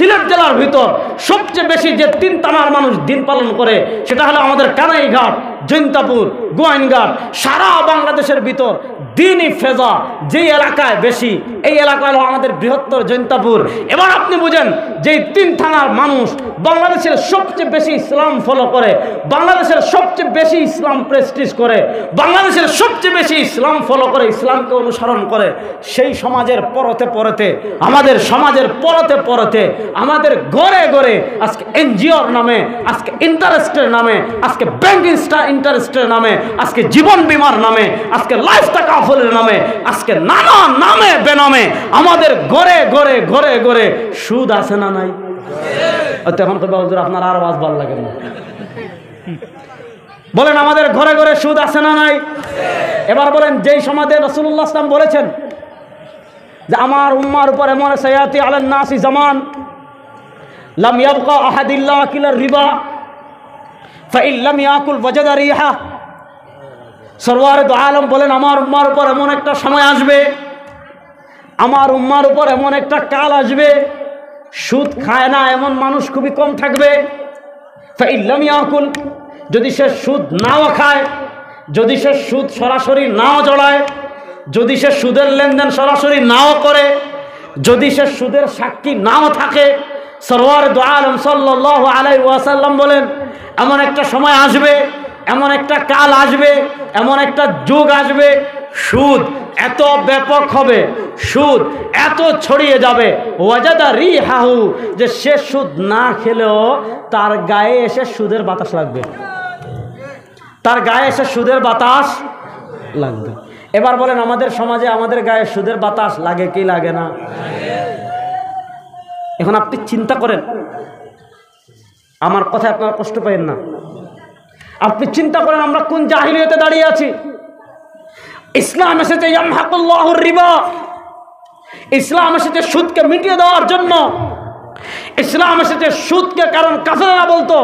সিলেট জেলার ভিতর সবচেয়ে বেশি যে 3 থানার মানুষ দিন পালন করে সেটা হলো আমাদের কানাইঘাট, জৈন্তাপুর, গোয়াইনঘাট। সারা বাংলাদেশের ভিতর দিনই ফেজা যেই এলাকায় বেশি, এই এলাকা হলো আমাদের বৃহত্তর জৈন্তাপুর। এবার আপনি বুঝেন যে 3 থানার মানুষ বাংলাদেশের সবচেয়ে বেশি ইসলাম ফলো করে, বাংলাদেশের সবচেয়ে বেশি ইসলাম প্রেস্টিজ করে, বাংলাদেশের সবচেয়ে বেশি ইসলাম ফলো করে, ইসলামকে অনুসরণ করে। সেই সমাজের পরতে পরতে, আমাদের সমাজের পরতে পরতে, আমাদের ঘরে ঘরে আজকে এনজিওর নামে, আজকে ইন্টারেস্টের নামে, আজকে ব্যাংক ইন্টারেস্টের নামে, আজকে জীবন বীমার নামে, আজকে লাইফ তাকাফুলের নামে, আজকে নানা নামে বেনামে আমাদের ঘরে ঘরে ঘরে ঘরে সুদ আছে না নাই? তখন তো হুজুর আপনার আর আওয়াজ ভালো লাগে না, বলেন আমাদের ঘরে ঘরে সুদ আছে না নাই? এবার বলেন যেই সমাজে রাসূলুল্লাহ সাল্লাল্লাহু আলাইহি ওয়াসাল্লাম বলেছেন যে আমার উম্মার উপর এমন সায়াতি আলান নাসি জামান লাম ইয়াবকা আহাদিল্লাহ আকিলার রিবা ফাইন লাম ইয়াকুল ওয়াজাদা রিহা। সরওয়ারে দু আলম বলেন আমার উম্মার উপর এমন একটা সময় আসবে, আমার উম্মার উপর এমন একটা কাল আসবে, সুদ খায় না এমন মানুষ খুবই কম থাকবে। ফাইন লাম ইয়াকুল, যদি সে সুদ নাও খায়, যদি সে সুদ সরাসরি নাও জড়ায়, যদি সে সুদের লেনদেন সরাসরি নাও করে, যদি সে সুদের সাক্ষী নাও থাকে, সরওয়ার দু আলম সাল্লাল্লাহু আলাইহি ওয়াসাল্লাম বলেন এমন একটা সময় আসবে, এমন একটা কাল আসবে, এমন একটা যুগ আসবে, সুদ এত ব্যাপক হবে, সুদ এত ছড়িয়ে যাবে, ওয়াজাদা রিহাহু, যে সে সুদ না খেলেও তার গায়ে এসে সুদের বাতাস লাগবে, তার গায়ে এসে সুদের বাতাস লাগবে। এবার বলেন আমাদের সমাজে আমাদের গায়ে সুদের বাতাস লাগে কি লাগে না? এখন আপনি চিন্তা করেন, আমার কথায় আপনারা কষ্ট পাবেন না, আপনি চিন্তা করেন আমরা কোন জাহিলিয়াতে দাঁড়িয়ে আছি। ইসলাম এসেছে ইয়ামহাকুল্লাহুর রিবা, ইসলাম এসেছে সুদকে মিটিয়ে দেওয়ার জন্য। ইসলাম এসেছে সুদকে, কারণ কাফেররা বলতো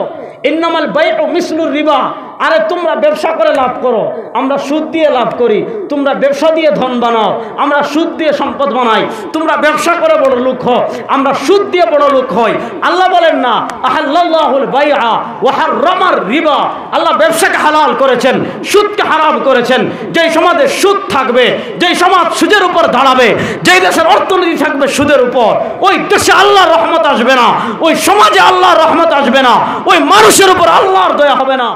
ইন্নামাল বাইউ মিসলুর রিবা, আরে তোমরা ব্যবসা করে লাভ করো, আমরা সুদ দিয়ে লাভ করি, তোমরা ব্যবসা দিয়ে ধন বানাও, আমরা সুদ দিয়ে সম্পদ বানাই, তোমরা ব্যবসা করে বড় লোক হও, আমরা সুদ দিয়ে বড় লোক হই। আল্লাহ বলেন না আহাল্লাল্লাহুল বাইআ ওয়া হাররামার রিবা, আল্লাহ ব্যবসাকে হালাল করেছেন, সুদকে হারাম করেছেন। যেই সমাজে সুদ থাকবে, যেই সমাজ সুদের উপর দাঁড়াবে, যেই দেশের অর্থনীতি থাকবে সুদের উপর, ওই দেশে আল্লাহর রহমত আসবে না, ওই সমাজে আল্লাহর রহমত আসবে না, ওই মানুষের উপর আল্লাহর দয়া হবে না।